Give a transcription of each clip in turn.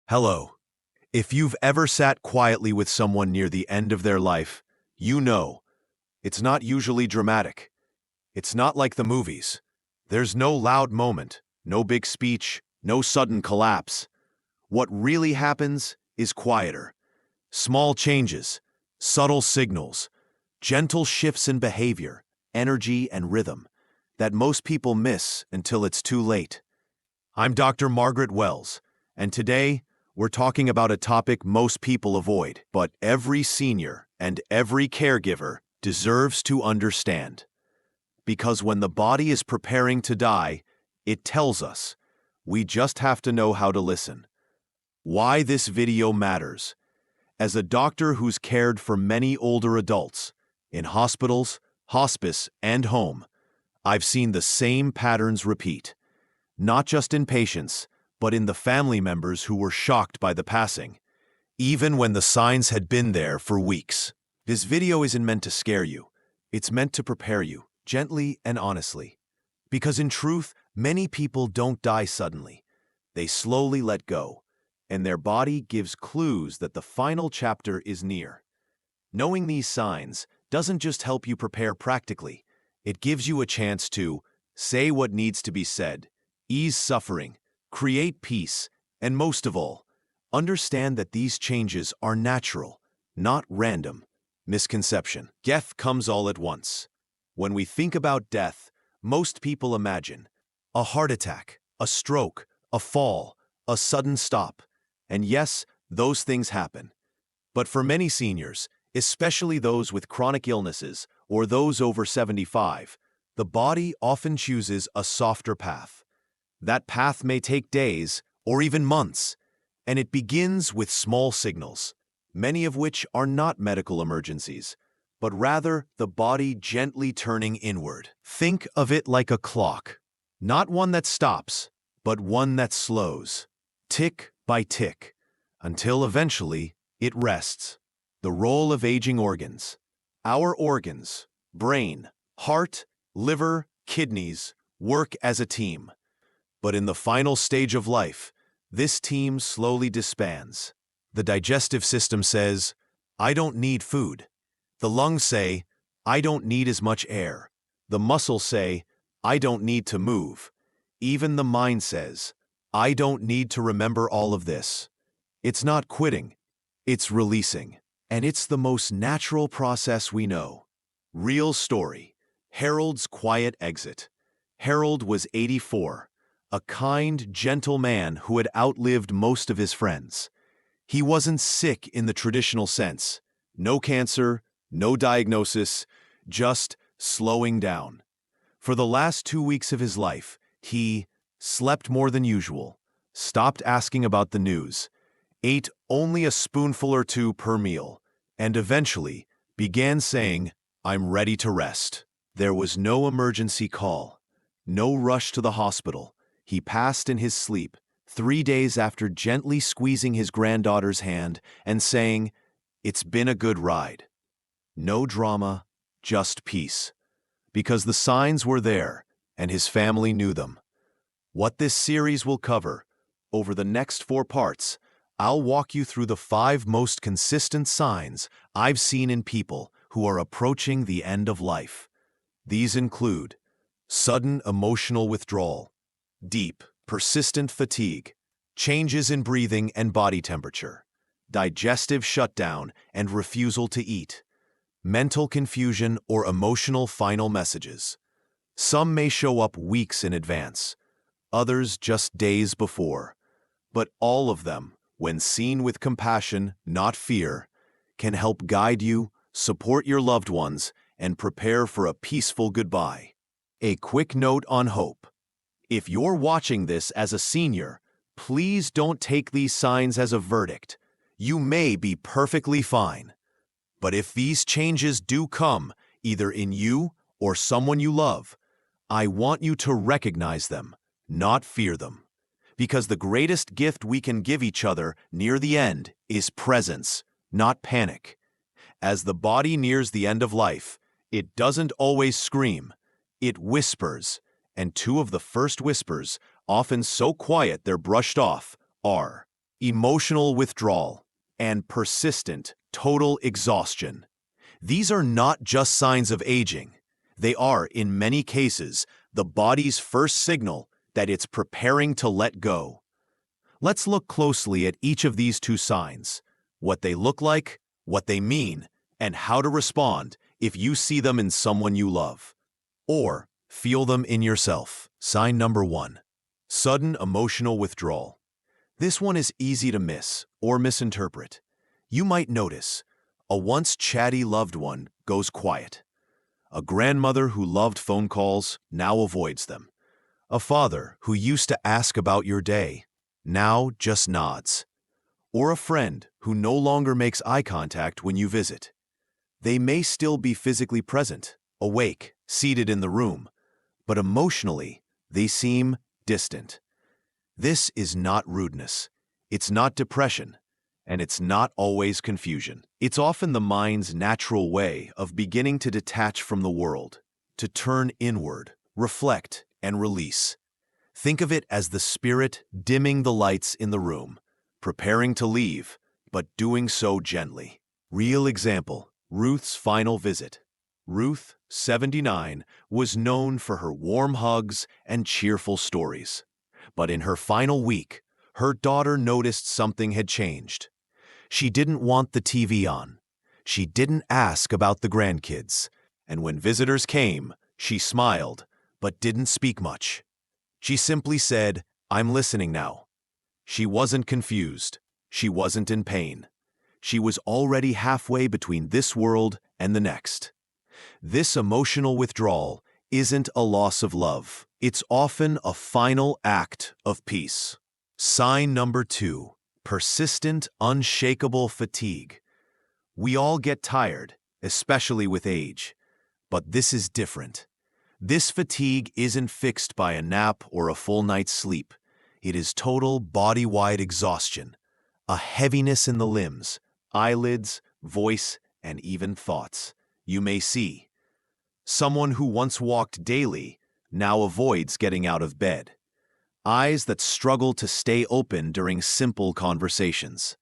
Hello. If you've ever sat quietly with someone near the end of their life, you know it's not usually dramatic. It's not like the movies. There's no loud moment, no big speech, no sudden collapse. What really happens is quieter. Small changes, subtle signals, gentle shifts in behavior, energy, and rhythm that most people miss until it's too late. I'm Dr. Margaret Wells, and today we're talking about a topic most people avoid, but every senior and every caregiver deserves to understand. Because when the body is preparing to die, it tells us. We just have to know how to listen. Why this video matters. As a doctor who's cared for many older adults, in hospitals, hospice, and home, I've seen the same patterns repeat. Not just in patients, but in the family members who were shocked by the passing, even when the signs had been there for weeks. This video isn't meant to scare you. It's meant to prepare you, gently and honestly. Because in truth, many people don't die suddenly. They slowly let go, and their body gives clues that the final chapter is near. Knowing these signs doesn't just help you prepare practically. It gives you a chance to say what needs to be said, ease suffering, create peace, and most of all, understand that these changes are natural, not random. Misconception. Death comes all at once. When we think about death, most people imagine a heart attack, a stroke, a fall, a sudden stop. And yes, those things happen. But for many seniors, especially those with chronic illnesses or those over 75, the body often chooses a softer path. That path may take days or even months, and it begins with small signals, many of which are not medical emergencies, but rather the body gently turning inward. Think of it like a clock, not one that stops, but one that slows, tick by tick, until eventually it rests. The role of aging organs. Our organs, brain, heart, liver, kidneys, work as a team. But in the final stage of life, this team slowly disbands. The digestive system says, I don't need food. The lungs say, I don't need as much air. The muscles say, I don't need to move. Even the mind says, I don't need to remember all of this. It's not quitting, it's releasing. And it's the most natural process we know. Real story. Harold's quiet exit. Harold was 84. A kind, gentle man who had outlived most of his friends. He wasn't sick in the traditional sense. No cancer, no diagnosis, just slowing down. For the last 2 weeks of his life, he slept more than usual, stopped asking about the news, ate only a spoonful or two per meal, and eventually began saying, I'm ready to rest. There was no emergency call, no rush to the hospital. He passed in his sleep 3 days after gently squeezing his granddaughter's hand and saying, It's been a good ride. No drama, just peace. Because the signs were there, and his family knew them. What this series will cover, over the next 4 parts, I'll walk you through the 5 most consistent signs I've seen in people who are approaching the end of life. These include sudden emotional withdrawal, deep, persistent fatigue, changes in breathing and body temperature, digestive shutdown and refusal to eat, mental confusion or emotional final messages. Some may show up weeks in advance, others just days before, but all of them, when seen with compassion, not fear, can help guide you, support your loved ones, and prepare for a peaceful goodbye. A quick note on hope. If you're watching this as a senior, please don't take these signs as a verdict. You may be perfectly fine. But if these changes do come, either in you or someone you love, I want you to recognize them, not fear them. Because the greatest gift we can give each other near the end is presence, not panic. As the body nears the end of life, it doesn't always scream, it whispers. And 2 of the first whispers, often so quiet they're brushed off, are, emotional withdrawal, and persistent, total exhaustion. These are not just signs of aging. They are, in many cases, the body's first signal that it's preparing to let go. Let's look closely at each of these two signs, what they look like, what they mean, and how to respond if you see them in someone you love, or feel them in yourself. Sign number 1. Sudden emotional withdrawal. This one is easy to miss or misinterpret. You might notice a once chatty loved one goes quiet. A grandmother who loved phone calls now avoids them. A father who used to ask about your day now just nods. Or a friend who no longer makes eye contact when you visit. They may still be physically present, awake, seated in the room, but emotionally, they seem distant. This is not rudeness, it's not depression, and it's not always confusion. It's often the mind's natural way of beginning to detach from the world, to turn inward, reflect, and release. Think of it as the spirit dimming the lights in the room, preparing to leave, but doing so gently. Real example, Ruth's final visit. Ruth, 79, was known for her warm hugs and cheerful stories. But in her final week, her daughter noticed something had changed. She didn't want the TV on. She didn't ask about the grandkids. And when visitors came, she smiled, but didn't speak much. She simply said, "I'm listening now." She wasn't confused. She wasn't in pain. She was already halfway between this world and the next. This emotional withdrawal isn't a loss of love. It's often a final act of peace. Sign number 2, persistent, unshakable fatigue. We all get tired, especially with age. But this is different. This fatigue isn't fixed by a nap or a full night's sleep. It is total body-wide exhaustion, a heaviness in the limbs, eyelids, voice, and even thoughts. You may see someone who once walked daily now avoids getting out of bed. Eyes that struggle to stay open during simple conversations.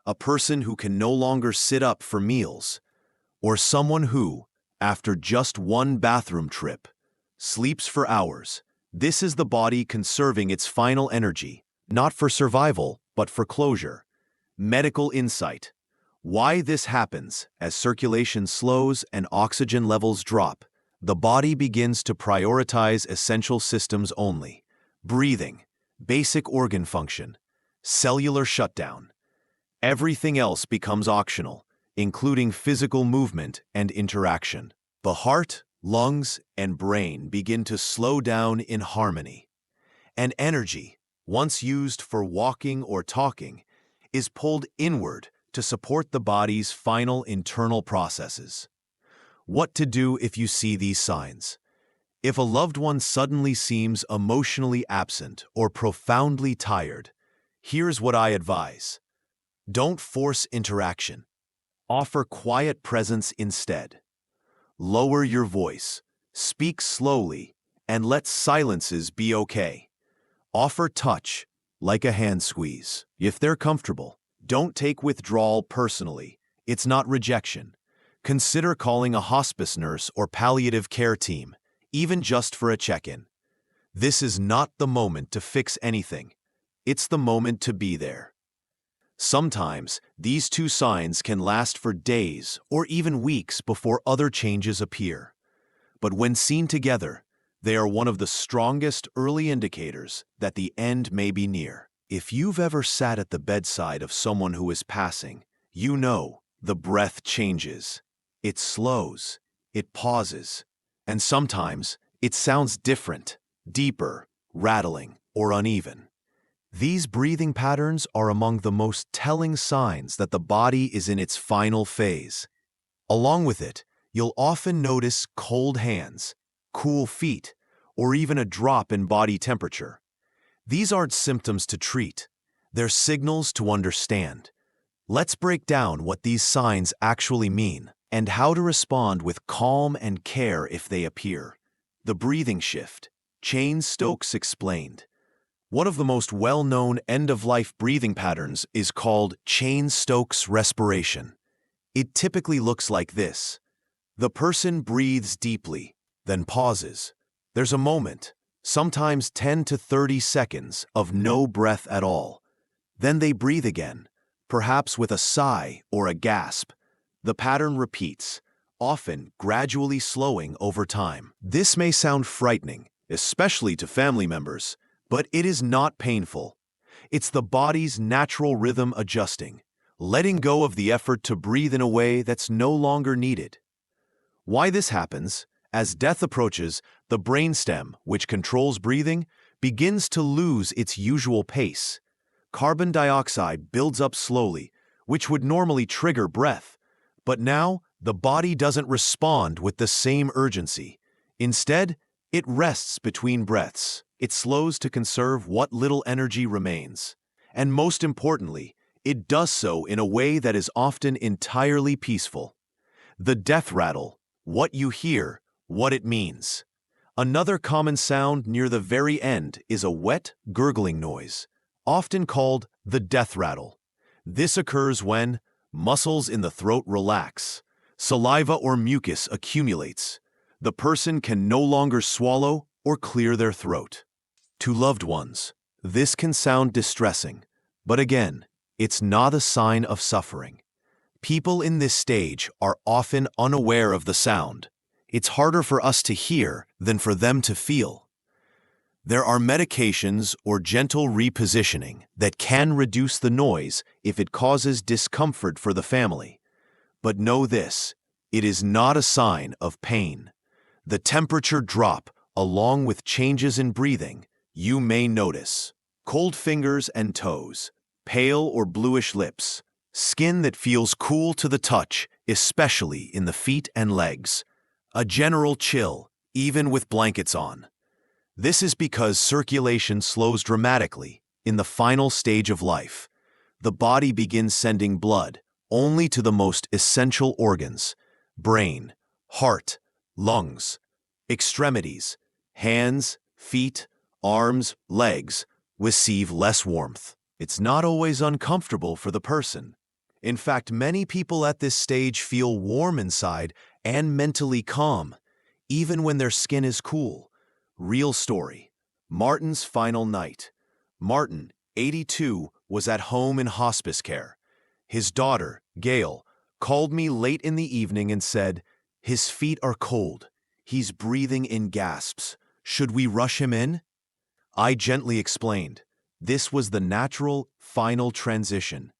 A person who can no longer sit up for meals. Or someone who, after just one bathroom trip, sleeps for hours. This is the body conserving its final energy, not for survival, but for closure. Medical insight. Why this happens: as circulation slows and oxygen levels drop, the body begins to prioritize essential systems only. Breathing, basic organ function, cellular shutdown. Everything else becomes optional, including physical movement and interaction. The heart, lungs, and brain begin to slow down in harmony. And energy, once used for walking or talking, is pulled inward to support the body's final internal processes. What to do if you see these signs? If a loved one suddenly seems emotionally absent or profoundly tired, here's what I advise. Don't force interaction. Offer quiet presence instead. Lower your voice, speak slowly, and let silences be okay. Offer touch, like a hand squeeze, if they're comfortable. Don't take withdrawal personally. It's not rejection. Consider calling a hospice nurse or palliative care team, even just for a check-in. This is not the moment to fix anything. It's the moment to be there. Sometimes, these two signs can last for days or even weeks before other changes appear. But when seen together, they are one of the strongest early indicators that the end may be near. If you've ever sat at the bedside of someone who is passing, you know the breath changes. It slows, it pauses, and sometimes it sounds different, deeper, rattling, or uneven. These breathing patterns are among the most telling signs that the body is in its final phase. Along with it, you'll often notice cold hands, cool feet, or even a drop in body temperature. These aren't symptoms to treat. They're signals to understand. Let's break down what these signs actually mean and how to respond with calm and care if they appear. The breathing shift. Cheyne Stokes explained. One of the most well-known end-of-life breathing patterns is called Cheyne-Stokes respiration. It typically looks like this. The person breathes deeply, then pauses. There's a moment, sometimes 10 to 30 seconds, of no breath at all. Then they breathe again, perhaps with a sigh or a gasp. The pattern repeats, often gradually slowing over time. This may sound frightening, especially to family members, but it is not painful. It's the body's natural rhythm adjusting, letting go of the effort to breathe in a way that's no longer needed. Why this happens? As death approaches, the brainstem, which controls breathing, begins to lose its usual pace. Carbon dioxide builds up slowly, which would normally trigger breath, but now the body doesn't respond with the same urgency. Instead, it rests between breaths. It slows to conserve what little energy remains. And most importantly, it does so in a way that is often entirely peaceful. The death rattle, what you hear, what it means. Another common sound near the very end is a wet, gurgling noise, often called the death rattle. This occurs when muscles in the throat relax, saliva or mucus accumulates. The person can no longer swallow or clear their throat. To loved ones, this can sound distressing, but again, it's not a sign of suffering. People in this stage are often unaware of the sound. It's harder for us to hear than for them to feel. There are medications or gentle repositioning that can reduce the noise if it causes discomfort for the family. But know this, it is not a sign of pain. The temperature drop, along with changes in breathing, you may notice. Cold fingers and toes, pale or bluish lips, skin that feels cool to the touch, especially in the feet and legs. A general chill, even with blankets on. This is because circulation slows dramatically in the final stage of life. The body begins sending blood only to the most essential organs: brain, heart, lungs, extremities, hands, feet, arms, legs receive less warmth. It's not always uncomfortable for the person. In fact, many people at this stage feel warm inside and mentally calm, even when their skin is cool. Real story. Martin's final night. Martin, 82, was at home in hospice care. His daughter, Gail, called me late in the evening and said, "His feet are cold. He's breathing in gasps. Should we rush him in?" I gently explained. This was the natural, final transition.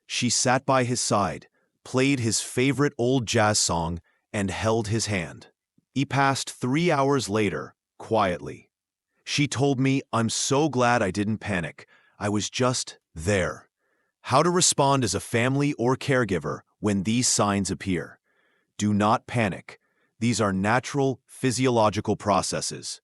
She sat by his side, played his favorite old jazz song, and held his hand. He passed 3 hours later, quietly. She told me, "I'm so glad I didn't panic. I was just there." How to respond as a family or caregiver when these signs appear. Do not panic. These are natural, physiological processes.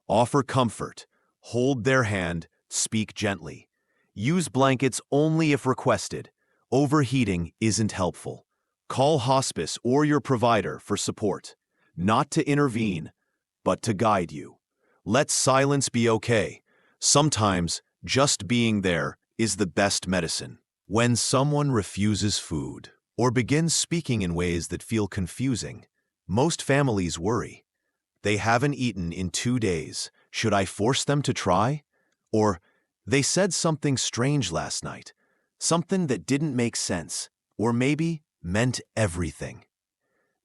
Offer comfort. Hold their hand. Speak gently. Use blankets only if requested. Overheating isn't helpful. Call hospice or your provider for support. Not to intervene, but to guide you. Let silence be okay. Sometimes, just being there is the best medicine. When someone refuses food or begins speaking in ways that feel confusing, most families worry. They haven't eaten in 2 days. Should I force them to try? Or, they said something strange last night, something that didn't make sense, or maybe meant everything.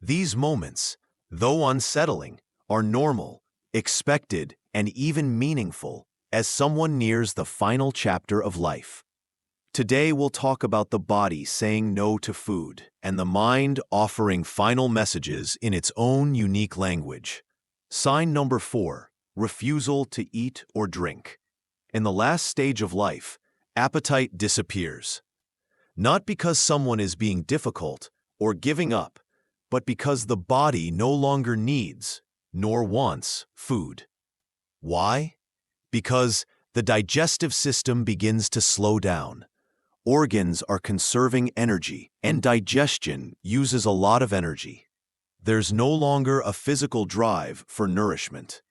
These moments, though unsettling, are normal, expected, and even meaningful as someone nears the final chapter of life. Today we'll talk about the body saying no to food and the mind offering final messages in its own unique language. Sign number 4, refusal to eat or drink. In the last stage of life, appetite disappears. Not because someone is being difficult or giving up, but because the body no longer needs nor wants food. Why? Because the digestive system begins to slow down. Organs are conserving energy, and digestion uses a lot of energy. There's no longer a physical drive for nourishment.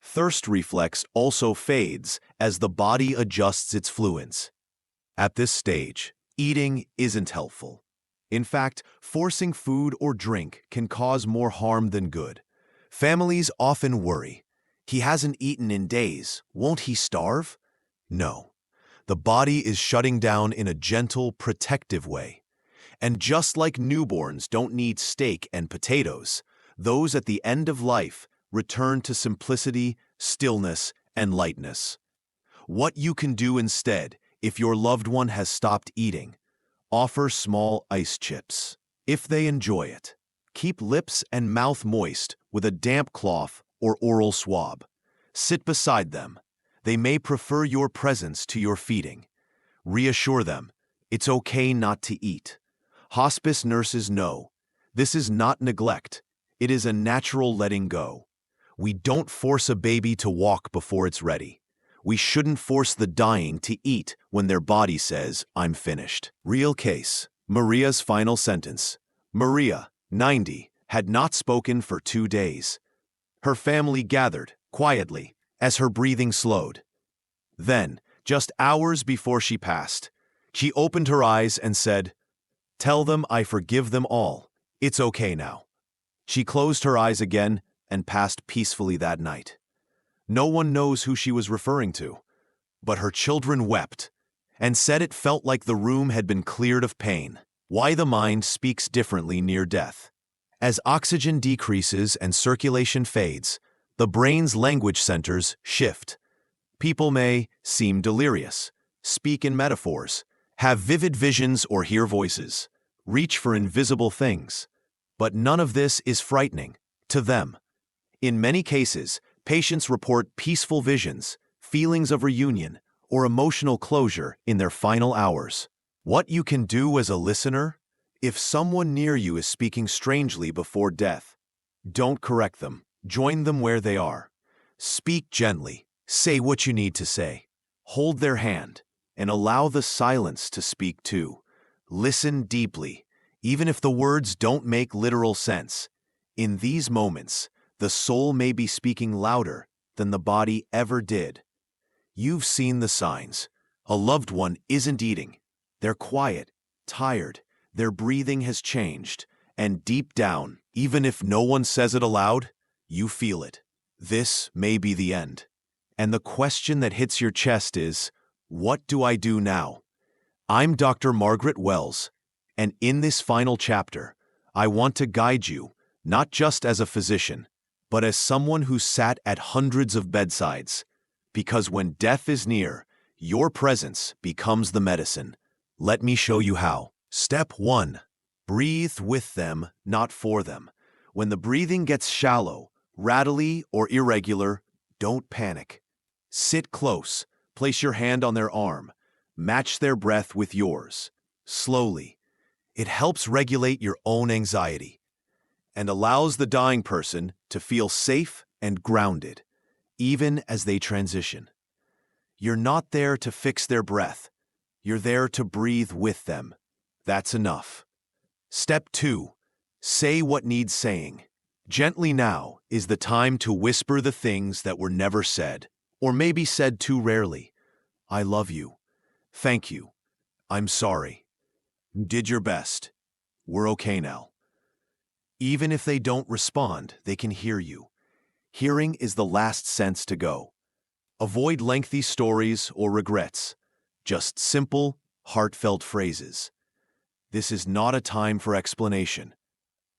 Thirst reflex also fades as the body adjusts its fluids. At this stage, eating isn't helpful. In fact, forcing food or drink can cause more harm than good. Families often worry, "He hasn't eaten in days, won't he starve?" No. The body is shutting down in a gentle, protective way. And just like newborns don't need steak and potatoes, those at the end of life return to simplicity, stillness, and lightness. What you can do instead, if your loved one has stopped eating: offer small ice chips. If they enjoy it, keep lips and mouth moist with a damp cloth or oral swab. Sit beside them. They may prefer your presence to your feeding. Reassure them, it's okay not to eat. Hospice nurses know this is not neglect. It is a natural letting go. We don't force a baby to walk before it's ready. We shouldn't force the dying to eat when their body says, "I'm finished." Real case. Maria's final sentence. Maria, 90, had not spoken for 2 days. Her family gathered, quietly, as her breathing slowed. Then, just hours before she passed, she opened her eyes and said, "Tell them I forgive them all. It's okay now." She closed her eyes again and passed peacefully that night. No one knows who she was referring to, but her children wept and said it felt like the room had been cleared of pain. Why the mind speaks differently near death. As oxygen decreases and circulation fades, the brain's language centers shift. People may seem delirious, speak in metaphors, have vivid visions or hear voices, reach for invisible things. But none of this is frightening to them. In many cases, patients report peaceful visions, feelings of reunion, or emotional closure in their final hours. What you can do as a listener: if someone near you is speaking strangely before death, don't correct them. Join them where they are. Speak gently. Say what you need to say. Hold their hand and allow the silence to speak too. Listen deeply, even if the words don't make literal sense. In these moments, the soul may be speaking louder than the body ever did. You've seen the signs. A loved one isn't eating. They're quiet, tired, their breathing has changed, and deep down, even if no one says it aloud, you feel it. This may be the end. And the question that hits your chest is, what do I do now? I'm Dr. Margaret Wells, and in this final chapter, I want to guide you, not just as a physician, but as someone who sat at hundreds of bedsides. Because when death is near, your presence becomes the medicine. Let me show you how. Step 1. Breathe with them, not for them. When the breathing gets shallow, rattly, or irregular, don't panic. Sit close, place your hand on their arm, match their breath with yours. Slowly. It helps regulate your own anxiety and allows the dying person to feel safe and grounded, even as they transition. You're not there to fix their breath. You're there to breathe with them. That's enough. Step 2. Say what needs saying. Gently now is the time to whisper the things that were never said, or maybe said too rarely. I love you. Thank you. I'm sorry. You did your best. We're okay now. Even if they don't respond, they can hear you. Hearing is the last sense to go. Avoid lengthy stories or regrets. Just simple, heartfelt phrases. This is not a time for explanation.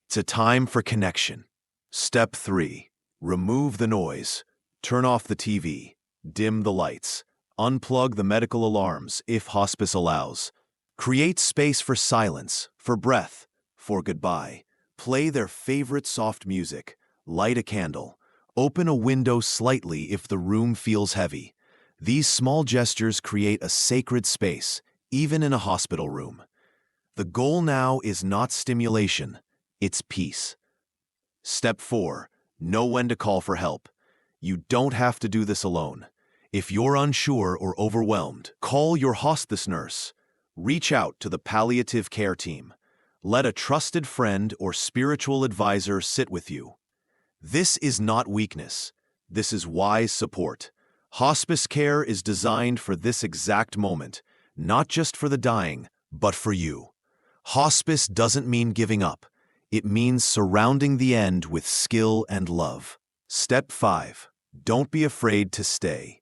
It's a time for connection. Step 3. Remove the noise. Turn off the TV. Dim the lights. Unplug the medical alarms if hospice allows. Create space for silence, for breath, for goodbye. Play their favorite soft music. Light a candle. Open a window slightly if the room feels heavy. These small gestures create a sacred space, even in a hospital room. The goal now is not stimulation, it's peace. Step 4. Know when to call for help. You don't have to do this alone. If you're unsure or overwhelmed, call your hospice nurse. Reach out to the palliative care team. Let a trusted friend or spiritual advisor sit with you. This is not weakness. This is wise support. Hospice care is designed for this exact moment, not just for the dying, but for you. Hospice doesn't mean giving up. It means surrounding the end with skill and love. Step 5. Don't be afraid to stay.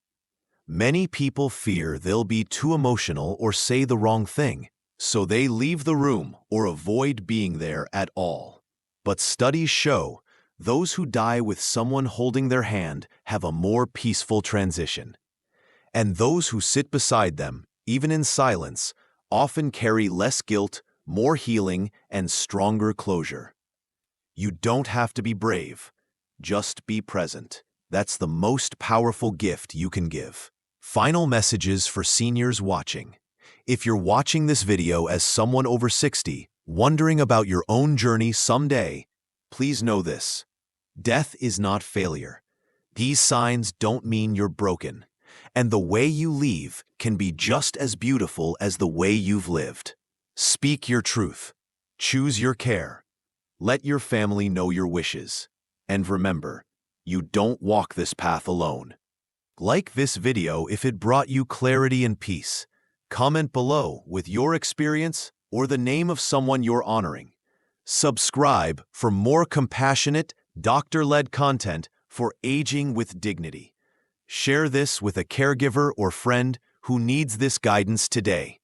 Many people fear they'll be too emotional or say the wrong thing, so they leave the room or avoid being there at all. But studies show those who die with someone holding their hand have a more peaceful transition. And those who sit beside them, even in silence, often carry less guilt, more healing, and stronger closure. You don't have to be brave. Just be present. That's the most powerful gift you can give. Final messages for seniors watching. If you're watching this video as someone over 60, wondering about your own journey someday, please know this. Death is not failure. These signs don't mean you're broken. And the way you leave can be just as beautiful as the way you've lived. Speak your truth. Choose your care. Let your family know your wishes. And remember, you don't walk this path alone. Like this video if it brought you clarity and peace. Comment below with your experience or the name of someone you're honoring. Subscribe for more compassionate, doctor-led content for aging with dignity. Share this with a caregiver or friend who needs this guidance today.